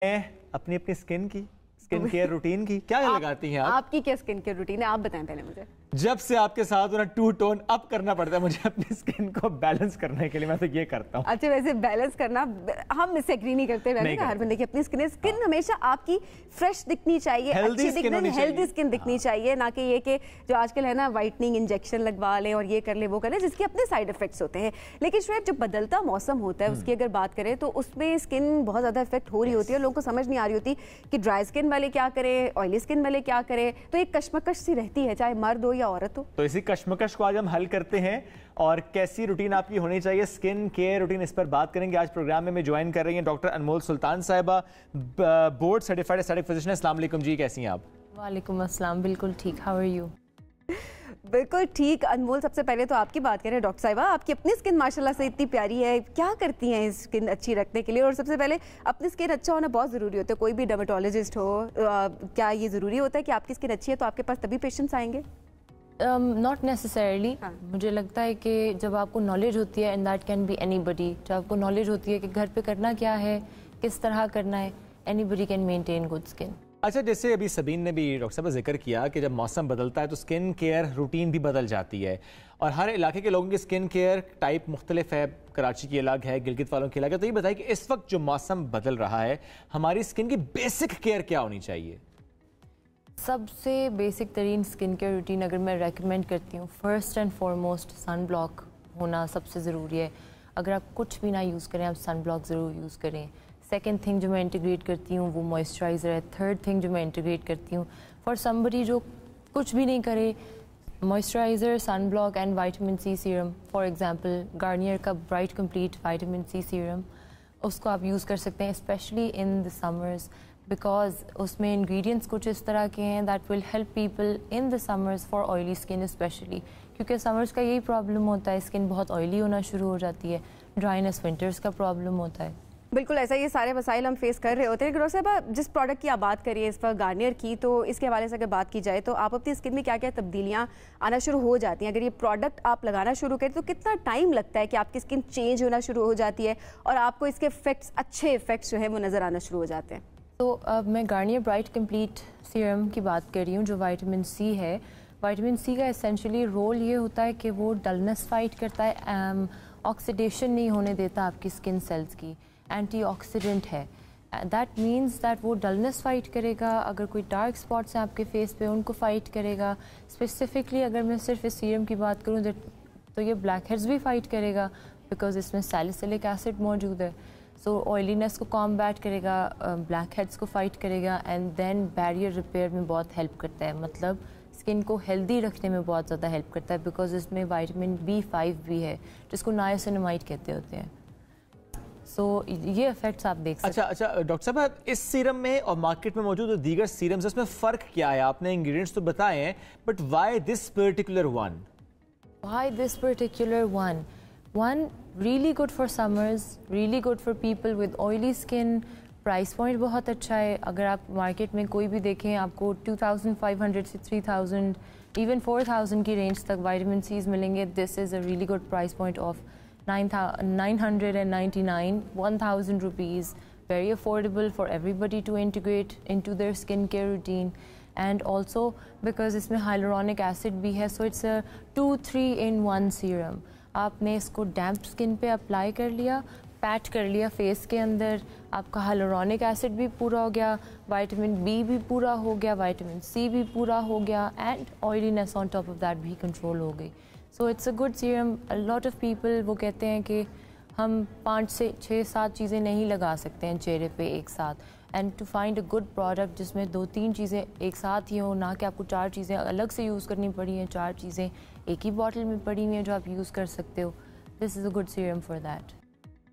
अपनी अपनी skin care routine की क्या लगाती हैं आप? आपकी क्या स्किन केयर रूटीन है, आप बताएं पहले मुझे। जब से आपके साथ ना टू टोन अप करना पड़ता है मुझे अपनी स्किन को बैलेंस करने के लिए, मैं तो ये करता हूँ। अच्छा, वैसे बैलेंस करना हम इससे एग्री नहीं करते, हर बंदे की अपनी स्किन हमेशा आपकी फ्रेश दिखनी चाहिए, हेल्दी स्किन दिखनी चाहिए, ना कि ये कि जो आजकल है ना वाइटनिंग इंजेक्शन लगवा ले और ये कर ले वो कर ले, जिसके अपने साइड इफेक्ट्स होते हैं। लेकिन शुएब, जो बदलता मौसम होता है उसकी अगर बात करें तो उसमें स्किन बहुत ज्यादा इफेक्ट हो रही होती है, लोगों को समझ नहीं आ रही होती कि ड्राई स्किन वाले क्या करें, ऑयली स्किन वाले क्या करें, तो एक कश्मकश सी रहती है, चाहे मर्द हो या औरत हो। तो इसी कश्मकश को आज हम हल करते हैं और कैसी रूटीन आपकी होनी चाहिए, स्किन केयर रूटीन, इस पर बात करेंगे। आज प्रोग्राम में ज्वाइन कर रही हैं डॉक्टर अनमोल सुल्तान साहिबा, बोर्ड सर्टिफाइड एस्थेटिक फिजिशियन। अस्सलाम वालेकुम जी, कैसी हैं आप? वालेकुम अस्सलाम, बिल्कुल ठीक। How are you? बिल्कुल ठीक। अनमोल, सबसे पहले तो आपकी बात करें डॉक्टर साहिबा, आपकी अपनी स्किन माशाल्लाह से इतनी प्यारी है, क्या करती हैं स्किन अच्छी रखने के लिए? और सबसे पहले अपनी स्किन अच्छा होना बहुत ज़रूरी होता है, कोई भी डर्मेटोलॉजिस्ट हो, क्या ये ज़रूरी होता है कि आपकी स्किन अच्छी है तो आपके पास तभी पेशेंट्स आएंगे? Not necessarily. मुझे लगता है कि जब आपको नॉलेज होती है, and that can be anybody, जब आपको नॉलेज होती है कि घर पे करना क्या है, किस तरह करना है, anybody can maintain good skin. अच्छा, जैसे अभी सबीन ने भी डॉक्टर साहब जिक्र किया कि जब मौसम बदलता है तो स्किन केयर रूटीन भी बदल जाती है और हर इलाके के लोगों की स्किन केयर टाइप मुख्तलिफ है, कराची की अलग है, गिलगित वालों की अलग है। तो ये बताइए कि इस वक्त जो मौसम बदल रहा है, हमारी स्किन की बेसिक केयर क्या होनी चाहिए? सबसे बेसिक तरीन स्किन केयर रूटीन अगर मैं रेकमेंड करती हूँ, first and foremost sunblock होना सबसे ज़रूरी है। अगर आप कुछ भी ना यूज़ करें, आप सन ब्लॉक ज़रूर यूज़ करें। सेकेंड थिंग जो मैं इंटीग्रेट करती हूँ वो मॉइस्चराइज़र है। थर्ड थिंग जो मैं इंटीग्रेट करती हूँ फॉर समबडी जो कुछ भी नहीं करे, moisturiser, sun block and vitamin C serum. For example Garnier का bright complete vitamin C serum, उसको आप यूज़ कर सकते हैं specially in the summers, because उसमें इंग्रेडिएंट्स कुछ इस तरह के हैं that will help people in the summers for oily skin specially, क्योंकि समर्स का यही प्रॉब्लम होता है, स्किन बहुत ऑयली होना शुरू हो जाती है। ड्राइनेस विंटर्स का प्रॉब्लम होता है। बिल्कुल ऐसा, ये सारे मसाइल हम फेस कर रहे होते हैं। डॉक्टर साहब, जिस प्रोडक्ट की आप बात करिए इस पर गार्नियर की, तो इसके हवाले से अगर बात की जाए तो आप अपनी स्किन में क्या क्या तब्दीलियां आना शुरू हो जाती हैं? अगर ये प्रोडक्ट आप लगाना शुरू करें तो कितना टाइम लगता है कि आपकी स्किन चेंज होना शुरू हो जाती है और आपको इसके इफेक्ट्स, अच्छे इफेक्ट्स जो है वो नज़र आना शुरू हो जाते हैं? तो अब मैं गार्नियर ब्राइट कंप्लीट सीरम की बात कर रही हूँ, जो विटामिन सी है। विटामिन सी का एसेंशियली रोल ये होता है कि वो डलनेस फाइट करता है, ऑक्सीडेशन नहीं होने देता आपकी स्किन सेल्स की, एंटीऑक्सीडेंट है। दैट मीन्स दैट वो डलनेस फाइट करेगा, अगर कोई डार्क स्पॉट्स हैं आपके फेस पे उनको फाइट करेगा। स्पेसिफिकली अगर मैं सिर्फ इस सीरम की बात करूँ तो ये ब्लैक हेड्स भी फाइट करेगा, बिकॉज इसमें सैलिसिलिक एसिड मौजूद है। सो ऑयलीनेस को कॉम्बैट करेगा, ब्लैक हेड्स को फाइट करेगा, एंड देन बैरियर रिपेयर में बहुत हेल्प करता है, मतलब स्किन को हेल्दी रखने में बहुत ज़्यादा हेल्प करता है, बिकॉज इसमें विटामिन B5 भी है जिसको नाइसिनामाइड कहते होते हैं। सो ये इफेक्ट्स आप देख सकते हैं। अच्छा डॉक्टर साहब, इस सीरम में और मार्केट में मौजूद दीगर सीरम्स, इसमें फ़र्क क्या है? आपने इंग्रेडिएंट्स तो बताए हैं, but why this particular one? Why this particular one? One, really good for summers, really good for people with oily skin. Price point बहुत अच्छा है। अगर आप मार्केट में कोई भी देखें, आपको 2500 से 3000, इवन 4000 की रेंज तक विटामिन सीज मिलेंगे। This is a really good price point of 999, 1000 rupees. Very affordable for everybody to integrate into their skincare routine. And also because इसमें hyaluronic acid भी है, so it's a 2-3-in-1 serum. आपने इसको डैम्प skin पे apply कर लिया, PAT कर लिया फेस के अंदर, आपका हाइलुरोनिक एसिड भी पूरा हो गया, विटामिन बी भी पूरा हो गया, विटामिन सी भी पूरा हो गया, and oiliness on top of that भी कंट्रोल हो गई। So it's a good serum. A lot of people वो कहते हैं कि हम 5 से 6-7 चीज़ें नहीं लगा सकते हैं चेहरे पे एक साथ, and to find a good product जिसमें 2-3 चीज़ें एक साथ ही हो, ना कि आपको 4 चीज़ें अलग से यूज़ करनी पड़ी हैं, 4 चीज़ें एक ही बॉटल में पड़ी हुई हैं जो आप यूज़ कर सकते हो। This is a good serum for that.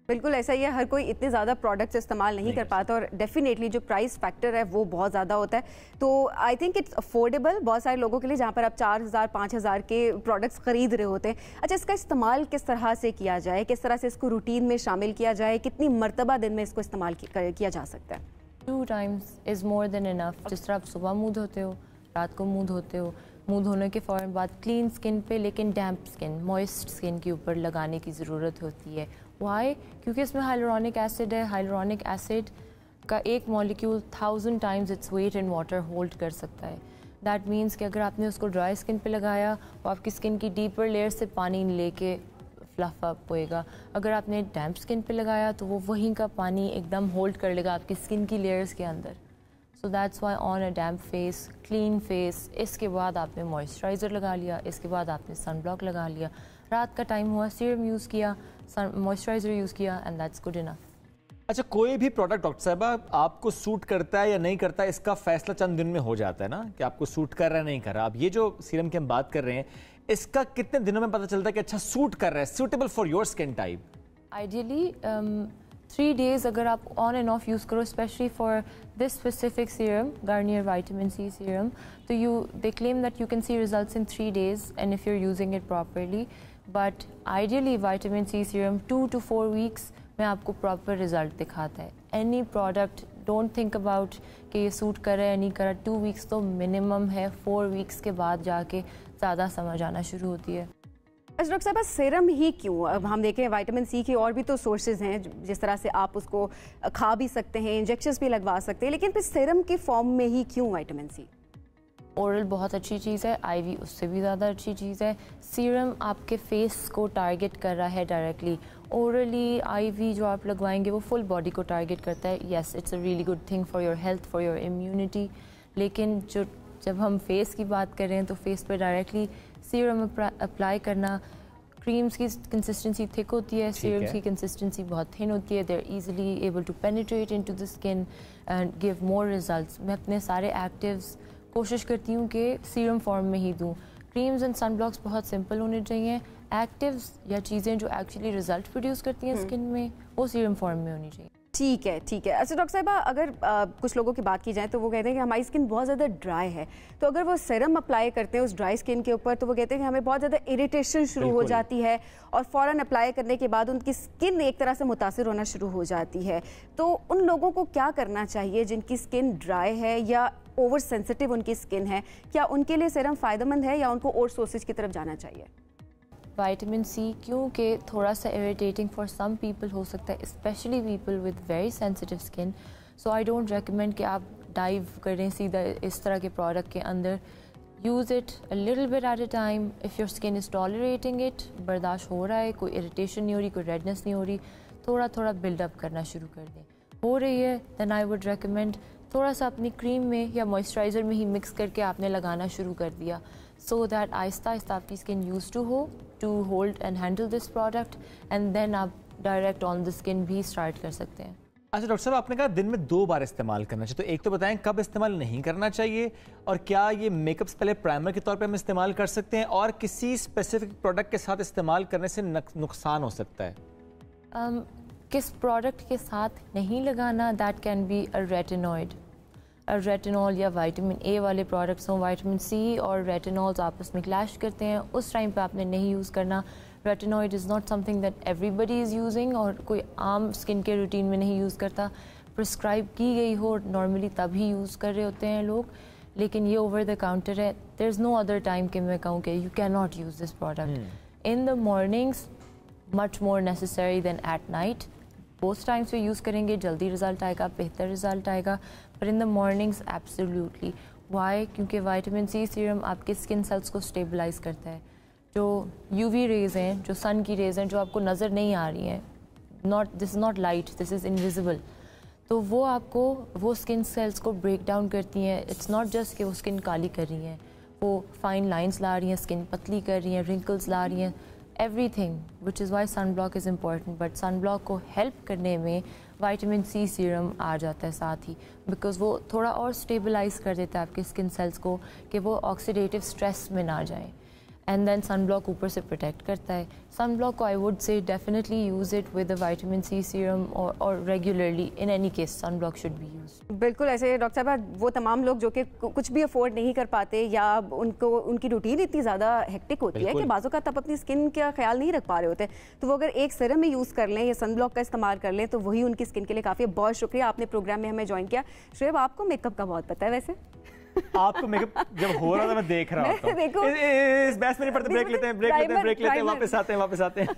बिल्कुल ऐसा ही है, हर कोई इतने ज़्यादा प्रोडक्ट्स इस्तेमाल नहीं कर पाता और डेफिनेटली जो प्राइस फैक्टर है वो बहुत ज़्यादा होता है। तो आई थिंक इट्स अफोर्डेबल बहुत सारे लोगों के लिए, जहाँ पर आप 4000-5000 के प्रोडक्ट्स खरीद रहे होते हैं। अच्छा, इसका इस्तेमाल किस तरह से किया जाए, किस तरह से इसको रूटीन में शामिल किया जाए, कितनी मरतबा दिन में इसको इस्तेमाल किया जा सकता है? 2 times is more than enough. जिस तरह आप सुबह मुँह धोते हो, रात को मुँह धोते हो, मुँह धोने के फ़ौरन बाद क्लीन स्किन पे, लेकिन डैम्प स्किन, मॉइस्ट स्किन के ऊपर लगाने की ज़रूरत होती है। वाई? क्योंकि इसमें हाइलुरोनिक एसिड है। हाइलुरोनिक एसिड का एक molecule 1000 times its weight in water hold कर सकता है। दैट मीन्स कि अगर आपने उसको ड्राई स्किन पे लगाया वो आपकी स्किन की डीपर लेयर से पानी लेके फ्लफ अप होएगा। अगर आपने डैम्प स्किन पे लगाया तो वो वहीं का पानी एकदम होल्ड कर लेगा आपकी स्किन की लेयर्स के अंदर। So that's why on a damp face, clean face, इसके बाद आपने मॉइस्चराइज़र लगा लिया, इसके बाद आपने सन ब्लॉक लगा लिया, रात का टाइम हुआ सीरम यूज़ किया, मॉइस्चराइज़र यूज़ किया एंड दैट्स गुड इनफ। अच्छा, कोई भी प्रोडक्ट डॉक्टर साहबा आपको सूट करता है या नहीं करता है, इसका फैसला चंद दिन में हो जाता है ना कि आपको सूट कर रहा है नहीं कर रहा। अब ये जो सीरम की हम बात कर रहे हैं इसका कितने दिनों में पता चलता है कि अच्छा सूट कर रहा है, suitable for your skin type? Ideally 3 days अगर आप ऑन एंड ऑफ यूज़ करो, specially for this specific serum, Garnier vitamin C serum, तो they claim that you can see results in 3 days and if you're using it properly. But ideally vitamin C serum 2 to 4 weeks में आपको proper result दिखाता है। Any product don't think about कि ये suit कर रहा है या नहीं कर रहा, 2 weeks तो मिनिमम है, 4 weeks के बाद जाके ज़्यादा समझ आना शुरू होती है। अच्छा डॉक्टर साहब, सीरम ही क्यों? अब हम देखें विटामिन सी के और भी तो सोर्सेज हैं, जिस तरह से आप उसको खा भी सकते हैं, इंजेक्शंस भी लगवा सकते हैं, लेकिन फिर सीरम के फॉर्म में ही क्यों विटामिन सी? ओरल बहुत अच्छी चीज़ है, आईवी उससे भी ज़्यादा अच्छी चीज़ है। सीरम आपके फेस को टारगेट कर रहा है डायरेक्टली। ओरली आईवी जो आप लगवाएंगे वो फुल बॉडी को टारगेट करता है। Yes, it's a really good thing for your health, for your immunity. लेकिन जब हम फेस की बात कर रहे हैं तो फेस पे डायरेक्टली सीरम अप्लाई करना, क्रीम्स की कंसिस्टेंसी थिक होती है, सीरम्स की कंसिस्टेंसी बहुत थिन होती है। They are easily able to penetrate into the skin and give more results. मैं अपने सारे एक्टिव्स कोशिश करती हूँ कि सीरम फॉर्म में ही दूँ। क्रीम्स एंड सन ब्लॉक्स बहुत सिंपल होने चाहिए। एक्टिव्स या चीज़ें जो एक्चुअली रिजल्ट प्रोड्यूस करती हैं स्किन में, वो सीरम फॉर्म में होनी चाहिए। ठीक है, ठीक है। अच्छा डॉक्टर साहिबा, अगर कुछ लोगों की बात की जाए तो वो कहते हैं कि हमारी स्किन बहुत ज़्यादा ड्राई है, तो अगर वो सीरम अप्लाई करते हैं उस ड्राई स्किन के ऊपर तो वो कहते हैं कि हमें बहुत ज़्यादा इरिटेशन शुरू हो जाती है और फ़ौरन अप्लाई करने के बाद उनकी स्किन एक तरह से मुतासिर होना शुरू हो जाती है। तो उन लोगों को क्या करना चाहिए जिनकी स्किन ड्राई है या ओवर सेंसिटिव उनकी स्किन है? क्या उनके लिए सीरम फ़ायदेमंद है या उनको और सोर्सेज की तरफ जाना चाहिए? विटामिन सी क्योंकि थोड़ा सा इरिटेटिंग फॉर सम पीपल हो सकता है, specially people with very sensitive skin. So I don't recommend कि आप डाइव करें सीधा इस तरह के प्रोडक्ट के अंदर। Use it a little bit at a time. If your skin is tolerating it, बर्दाश्त हो रहा है, कोई इरिटेशन नहीं हो रही, कोई रेडनेस नहीं हो रही, थोड़ा थोड़ा बिल्डअप करना शुरू कर दें। हो रही है देन आई वुड रेकमेंड थोड़ा सा अपनी क्रीम में या मॉइस्चराइज़र में ही मिक्स करके आपने लगाना शुरू कर दिया, सो दैट आहिस्ता आहिस्ता आपकी स्किन यूज टू हो to hold and handle this product and then आप डायरेक्ट ऑन द स्किन भी स्टार्ट कर सकते हैं। अच्छा डॉक्टर साहब, आपने कहा दिन में 2 बार इस्तेमाल करना चाहिए, तो एक तो बताएं कब इस्तेमाल नहीं करना चाहिए, और क्या ये मेकअप से पहले प्राइमर के तौर पे हम इस्तेमाल कर सकते हैं, और किसी स्पेसिफिक प्रोडक्ट के साथ इस्तेमाल करने से नुकसान हो सकता है? किस प्रोडक्ट के साथ नहीं लगाना, that can be a retinoid. Retinol या विटामिन ए वाले प्रोडक्ट्स हों, विटामिन सी और रेटिनॉल्स आपस में क्लैश करते हैं, उस टाइम पे आपने नहीं यूज़ करना। Retinoid is not something that everybody is using और कोई आम स्किन के रूटीन में नहीं यूज़ करता। प्रिस्क्राइब की गई हो नॉर्मली तभी यूज़ कर रहे होते हैं लोग, लेकिन ये ओवर द काउंटर है। There is no other time कि मैं कहूँ कि you can not use this product. In the mornings much more necessary than at night. Both times पे यूज़ करेंगे जल्दी रिजल्ट आएगा, बेहतर रिजल्ट आएगा, पर in the mornings absolutely. Why? क्योंकि विटामिन सी सीरम आपके स्किन सेल्स को स्टेबलाइज करता है। जो यूवी रेज़ हैं, जो सन की रेज़ हैं, जो आपको नज़र नहीं आ रही हैं, this is not light, this is invisible, तो वो आपको वो स्किन सेल्स को ब्रेक डाउन करती हैं। इट्स नॉट जस्ट कि वो स्किन काली कर रही हैं, वो फाइन लाइंस ला रही हैं, स्किन पतली कर रही हैं, रिंकल्स ला रही हैं, everything, which is why sunblock is important. But sunblock को help करने में विटामिन सी सीरम आ जाता है साथ ही, बिकॉज वो थोड़ा और स्टेबलाइज कर देता है आपके स्किन सेल्स को कि वो ऑक्सीडेटिव स्ट्रेस में ना जाएं, एंड देन सनब्लॉक ऊपर से प्रोटेक्ट करता है। सनब्लॉक को I would say definitely use it with the vitamin C serum और regularly in any case sunblock should be used. बिल्कुल ऐसे डॉक्टर साहब, वो तमाम लोग जो कि कुछ भी अफोर्ड नहीं कर पाते या उनकी रूटीन इतनी ज़्यादा हेक्टिक होती है कि बाज़ों का तब अपनी स्किन का ख्याल नहीं रख पा रहे होते, तो वो अगर एक सीरम में यूज़ कर लें या सनब्लॉक का इस्तेमाल कर लें तो वही उनकी स्किन के लिए काफ़ी है। बहुत शुक्रिया, आपने प्रोग्राम में हमें ज्वाइन किया। शुएब, आपको मेकअप का बहुत पता है वैसे? आपको मेकअप जब हो रहा था मैं देख रहा था। देखो इस बहस में नहीं पड़ते, ब्रेक लेते हैं, वापस आते हैं।